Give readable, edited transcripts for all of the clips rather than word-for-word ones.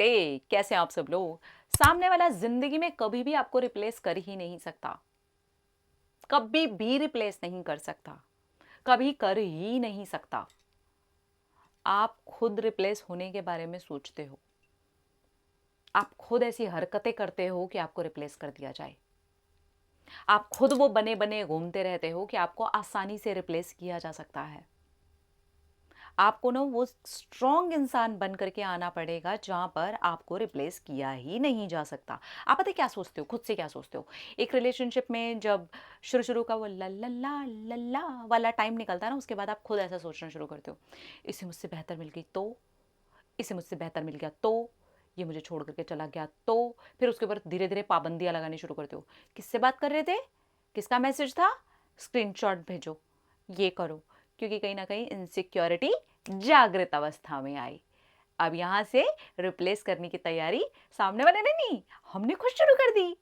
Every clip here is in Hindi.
नमस्ते। कैसे हैं आप सब लोग। सामने वाला जिंदगी में कभी भी आपको रिप्लेस कर ही नहीं सकता, कभी भी रिप्लेस नहीं कर सकता, कभी कर ही नहीं सकता। आप खुद रिप्लेस होने के बारे में सोचते हो, आप खुद ऐसी हरकतें करते हो कि आपको रिप्लेस कर दिया जाए। आप खुद वो बने बने घूमते रहते हो कि आपको आसानी से रिप्लेस किया जा सकता है। आपको ना वो स्ट्रॉन्ग इंसान बन करके आना पड़ेगा जहां पर आपको रिप्लेस किया ही नहीं जा सकता। आप पता है क्या सोचते हो, खुद से क्या सोचते हो? एक रिलेशनशिप में जब शुरू शुरू का वो ला ला ला ला ला वाला टाइम निकलता है ना, उसके बाद आप खुद ऐसा सोचना शुरू करते हो, इसे मुझसे बेहतर मिल गई तो, इसे मुझसे बेहतर मिल गया तो, ये मुझे छोड़ करके चला गया तो। फिर उसके ऊपर धीरे धीरे पाबंदियां लगानी शुरू करते हो। किससे बात कर रहे थे, किसका मैसेज था, स्क्रीनशॉट भेजो, ये करो, क्योंकि कहीं ना कहीं इनसिक्योरिटी जागृत अवस्था में आई। अब यहां से रिप्लेस करने की तैयारी सामने वाले ने नहीं, हमने खुद शुरू कर दी।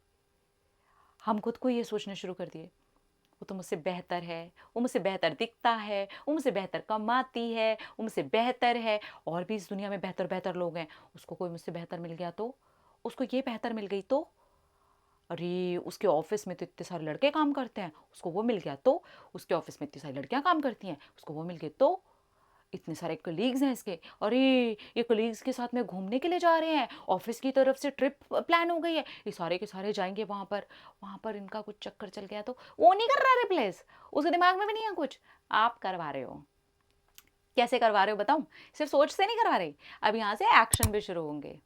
हम खुद को ये सोचना शुरू कर दिए, वो तो मुझसे बेहतर है, वो मुझसे बेहतर दिखता है, वो मुझसे बेहतर कमाती है, वो मुझसे बेहतर है। और भी इस दुनिया में बेहतर बेहतर लोग हैं, उसको कोई मुझसे बेहतर मिल गया तो, उसको ये बेहतर मिल गई तो, अरे उसके ऑफिस में तो इतने सारे लड़के काम करते हैं, उसको वो मिल गया तो, उसके ऑफिस में इतनी सारी लड़कियां काम करती हैं, उसको वो मिल गए तो, इतने सारे कलीग्स हैं इसके, अरे ये कलीग्स के साथ में घूमने के लिए जा रहे हैं, ऑफिस की तरफ से ट्रिप प्लान हो गई है, ये सारे के सारे जाएंगे वहां पर इनका कुछ चक्कर चल गया तो। वो नहीं कर रहा रिप्लेस, उसके दिमाग में भी नहीं है कुछ, आप करवा रहे हो। कैसे करवा रहे हो बताऊं? सिर्फ सोच से नहीं करवा रहे, अब यहाँ से एक्शन भी शुरू होंगे।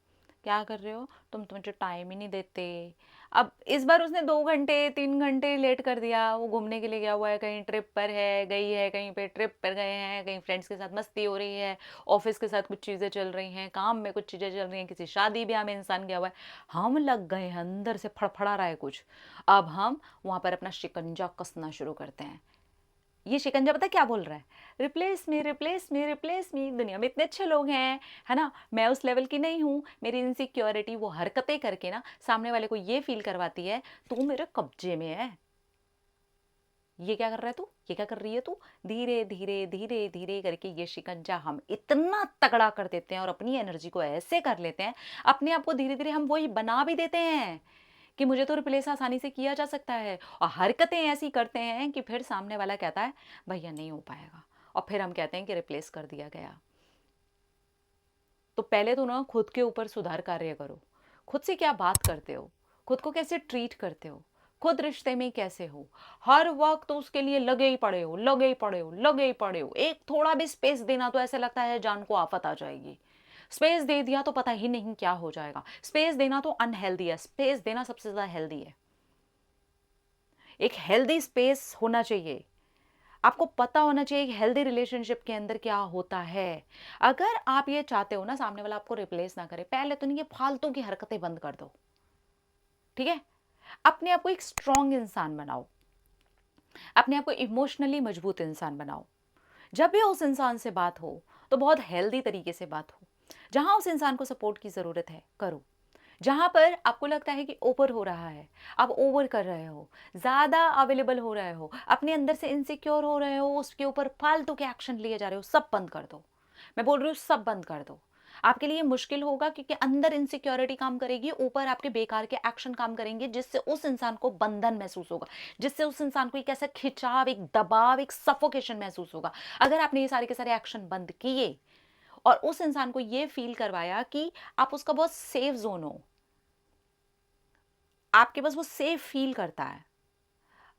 क्या कर रहे हो तुम, तो मुझे टाइम ही नहीं देते। अब इस बार उसने 2 घंटे 3 घंटे लेट कर दिया, वो घूमने के लिए गया हुआ है, कहीं ट्रिप पर है, गई है, कहीं पे ट्रिप पर गए हैं, कहीं फ्रेंड्स के साथ मस्ती हो रही है, ऑफिस के साथ कुछ चीज़ें चल रही हैं, काम में कुछ चीज़ें चल रही हैं, किसी शादी ब्याह में इंसान गया हुआ है। हम लग गए हैं, अंदर से फड़फड़ा रहा है कुछ। अब हम वहाँ पर अपना शिकंजा कसना शुरू करते हैं। ये शिकंजा पता क्या बोल रहा है, रिप्लेस मी रिप्लेस मी रिप्लेस मी, दुनिया में इतने अच्छे लोग हैं, है ना, मैं उस लेवल की नहीं हूँ। मेरी इनसिक्योरिटी वो हरकतें करके ना सामने वाले को ये फील करवाती है, तू मेरे कब्जे में है। ये क्या कर रहा है तू, ये क्या कर रही है तू। धीरे धीरे धीरे धीरे करके ये शिकंजा हम इतना तगड़ा कर देते हैं और अपनी एनर्जी को ऐसे कर लेते हैं, अपने आप को धीरे धीरे हम वही बना भी देते हैं कि मुझे तो रिप्लेस आसानी से किया जा सकता है। और हरकतें ऐसी करते हैं कि फिर सामने वाला कहता है भैया नहीं हो पाएगा, और फिर हम कहते हैं कि रिप्लेस कर दिया गया। तो पहले तो ना खुद के ऊपर सुधार कार्य करो। खुद से क्या बात करते हो, खुद को कैसे ट्रीट करते हो, खुद रिश्ते में कैसे हो। हर वक्त तो उसके लिए लगे ही पड़े हो, लगे ही पड़े हो, लगे ही पड़े हो। एक थोड़ा भी स्पेस देना तो ऐसे लगता है जान को आफत आ जाएगी। स्पेस दे दिया तो पता ही नहीं क्या हो जाएगा। स्पेस देना तो अनहेल्दी है, स्पेस देना सबसे ज्यादा हेल्दी है। एक हेल्दी स्पेस होना चाहिए। आपको पता होना चाहिए एक हेल्दी रिलेशनशिप के अंदर क्या होता है। अगर आप ये चाहते हो ना सामने वाला आपको रिप्लेस ना करे, पहले तो नहीं ये फालतू की हरकतें बंद कर दो, ठीक है। अपने आप को एक स्ट्रॉन्ग इंसान बनाओ, अपने आप को इमोशनली मजबूत इंसान बनाओ। जब भी उस इंसान से बात हो तो बहुत हेल्दी तरीके से बात हो। जहां उस इंसान को सपोर्ट की जरूरत है करो, जहां पर आपको लगता है कि ओवर हो रहा है, आप ओवर कर रहे हो, ज्यादा अवेलेबल हो रहे हो, अपने अंदर से इनसिक्योर हो रहे हो, उसके ऊपर फालतू के एक्शन लिए जा रहे हो, सब बंद कर दो। मैं बोल रही हूँ सब बंद कर दो। आपके लिए मुश्किल होगा क्योंकि अंदर इनसिक्योरिटी काम करेगी, ऊपर आपके बेकार के एक्शन काम करेंगे, जिससे उस इंसान को बंधन महसूस होगा, जिससे उस इंसान को एक ऐसा खिंचाव, एक दबाव, एक सफोकेशन महसूस होगा। अगर आपने ये सारे के सारे एक्शन बंद किए और उस इंसान को ये फील करवाया कि आप उसका बहुत सेफ जोन हो, आपके पास वो सेफ फील करता है।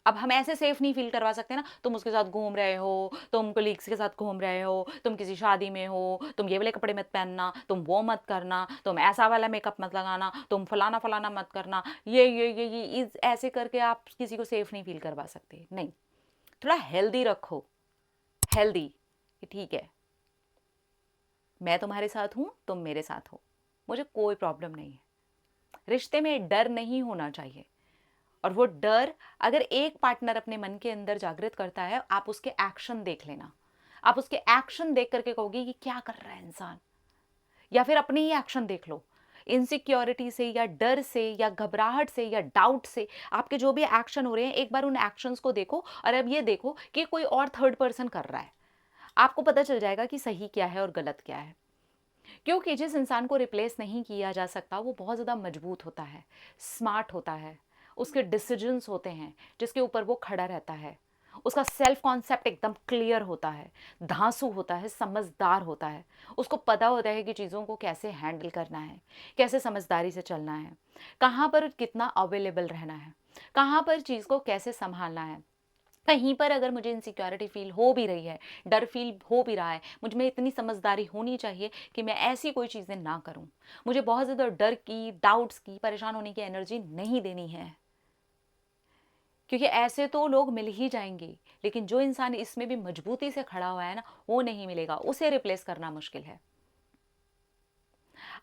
अब हम ऐसे सेफ नहीं फील करवा सकते ना, तुम उसके साथ घूम रहे हो, तुम कोलीग्स के साथ घूम रहे हो, तुम किसी शादी में हो, तुम ये वाले कपड़े मत पहनना, तुम वो मत करना, तुम ऐसा वाला मेकअप मत लगाना, तुम फलाना फलाना मत करना, ये ऐसे करके आप किसी को सेफ नहीं फील करवा सकते। नहीं, थोड़ा हेल्दी रखो, हेल्दी, ठीक है, मैं तुम्हारे साथ हूं, तुम मेरे साथ हो, मुझे कोई प्रॉब्लम नहीं है। रिश्ते में डर नहीं होना चाहिए। और वो डर अगर एक पार्टनर अपने मन के अंदर जागृत करता है, आप उसके एक्शन देख लेना, आप उसके एक्शन देख करके कहोगे कि क्या कर रहा है इंसान, या फिर अपने ही एक्शन देख लो। इनसिक्योरिटी से या डर से या घबराहट से या डाउट से आपके जो भी एक्शन हो रहे हैं, एक बार उन एक्शंस को देखो और अब ये देखो कि कोई और थर्ड पर्सन कर रहा है। आपको पता चल जाएगा कि सही क्या है और गलत क्या है। क्योंकि जिस इंसान को रिप्लेस नहीं किया जा सकता वो बहुत ज़्यादा मजबूत होता है, स्मार्ट होता है, उसके डिसीजंस होते हैं जिसके ऊपर वो खड़ा रहता है, उसका सेल्फ कॉन्सेप्ट एकदम क्लियर होता है, धांसू होता है, समझदार होता है, उसको पता होता है कि चीज़ों को कैसे हैंडल करना है, कैसे समझदारी से चलना है, कहाँ पर कितना अवेलेबल रहना है, कहाँ पर चीज़ को कैसे संभालना है। कहीं पर अगर मुझे इनसिक्योरिटी फील हो भी रही है, डर फील हो भी रहा है, मुझ में इतनी समझदारी होनी चाहिए कि मैं ऐसी कोई चीज़ें ना करूं। मुझे बहुत ज़्यादा डर की, डाउट्स की, परेशान होने की एनर्जी नहीं देनी है, क्योंकि ऐसे तो लोग मिल ही जाएंगे, लेकिन जो इंसान इसमें भी मजबूती से खड़ा हुआ है ना, वो नहीं मिलेगा, उसे रिप्लेस करना मुश्किल है।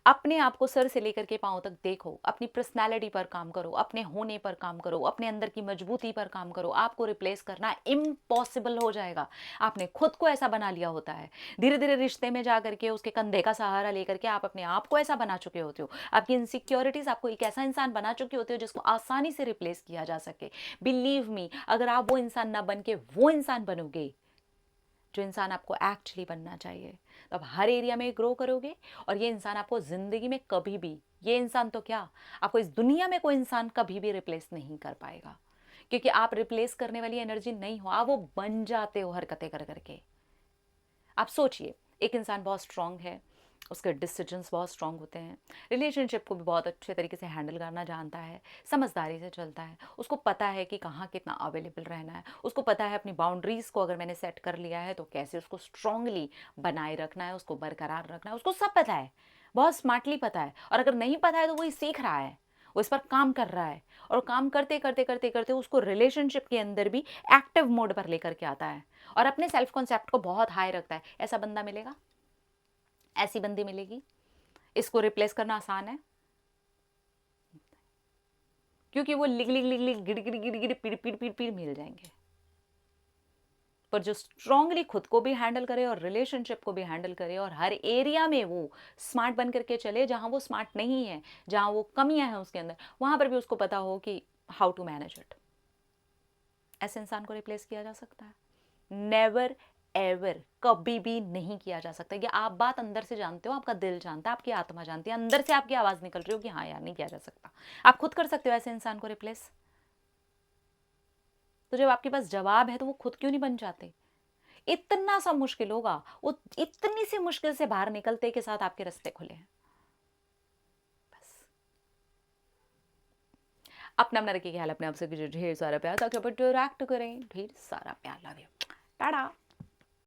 अपने आप को सर से लेकर के पाँव तक देखो, अपनी पर्सनैलिटी पर काम करो, अपने होने पर काम करो, अपने अंदर की मजबूती पर काम करो। आपको रिप्लेस करना इम्पॉसिबल हो जाएगा। आपने खुद को ऐसा बना लिया होता है। धीरे धीरे रिश्ते में जा करके उसके कंधे का सहारा लेकर के आप अपने आप को ऐसा बना चुके होते हो। आपकी इनसिक्योरिटीज आपको एक ऐसा इंसान बना चुके होते हो जिसको आसानी से रिप्लेस किया जा सके। बिलीव मी, अगर आप वो इंसान ना बन के वो इंसान बनोगे जो इंसान आपको एक्चुअली बनना चाहिए, तो आप हर एरिया में ग्रो करोगे। और ये इंसान आपको ज़िंदगी में कभी भी, ये इंसान तो क्या, आपको इस दुनिया में कोई इंसान कभी भी रिप्लेस नहीं कर पाएगा, क्योंकि आप रिप्लेस करने वाली एनर्जी नहीं हो, आप वो बन जाते हो हरकतें कर करके। आप सोचिए, एक इंसान बहुत स्ट्रांग है, उसके डिसीजंस बहुत स्ट्रांग होते हैं, रिलेशनशिप को भी बहुत अच्छे तरीके से हैंडल करना जानता है, समझदारी से चलता है, उसको पता है कि कहाँ कितना अवेलेबल रहना है, उसको पता है अपनी बाउंड्रीज़ को अगर मैंने सेट कर लिया है तो कैसे उसको स्ट्रांगली बनाए रखना है, उसको बरकरार रखना है, उसको सब पता है, बहुत स्मार्टली पता है। और अगर नहीं पता है तो वही सीख रहा है, वो इस पर काम कर रहा है, और काम करते करते करते करते उसको रिलेशनशिप के अंदर भी एक्टिव मोड पर लेकर के आता है, और अपने सेल्फ कॉन्सेप्ट को बहुत हाई रखता है। ऐसा बंदा मिलेगा, ऐसी बंदी मिलेगी, इसको रिप्लेस करना आसान है, क्योंकि वो लिग लिग लिग लिग गिड़ गिड़ गिड़ गिड़ पीड़ पीड़ पीड़ पीड़ मिल जाएंगे। पर जो स्ट्रांगली खुद को भी हैंडल करे और रिलेशनशिप को भी हैंडल करे और हर एरिया में वो स्मार्ट बन करके चले, जहां वो स्मार्ट नहीं है, जहां वो कमियां हैं उसके अंदर, वहां पर भी उसको पता हो कि हाउ टू मैनेज इट, ऐसे इंसान को रिप्लेस किया जा सकता है। नेवर एवर, कभी भी नहीं किया जा सकता। ये आप बात अंदर से जानते हो, आपका दिल जानता है, आपकी आत्मा जानती है, अंदर से आपकी आवाज निकल रही हो कि हाँ यार नहीं किया जा सकता। आप खुद कर सकते हो ऐसे इंसान को रिप्लेस। तो जब आपके पास जवाब है तो वो खुद क्यों नहीं बन जाते। इतना सा मुश्किल होगा, वो इतनी सी मुश्किल से बाहर निकलते के साथ आपके रास्ते खुले हैं। बस अपना अपना रखिए ख्याल, अपने आप से ढेर सारा प्यार, ताकि अपन इंटरैक्ट करें। ढेर सारा प्यार, लव यू, टाटा।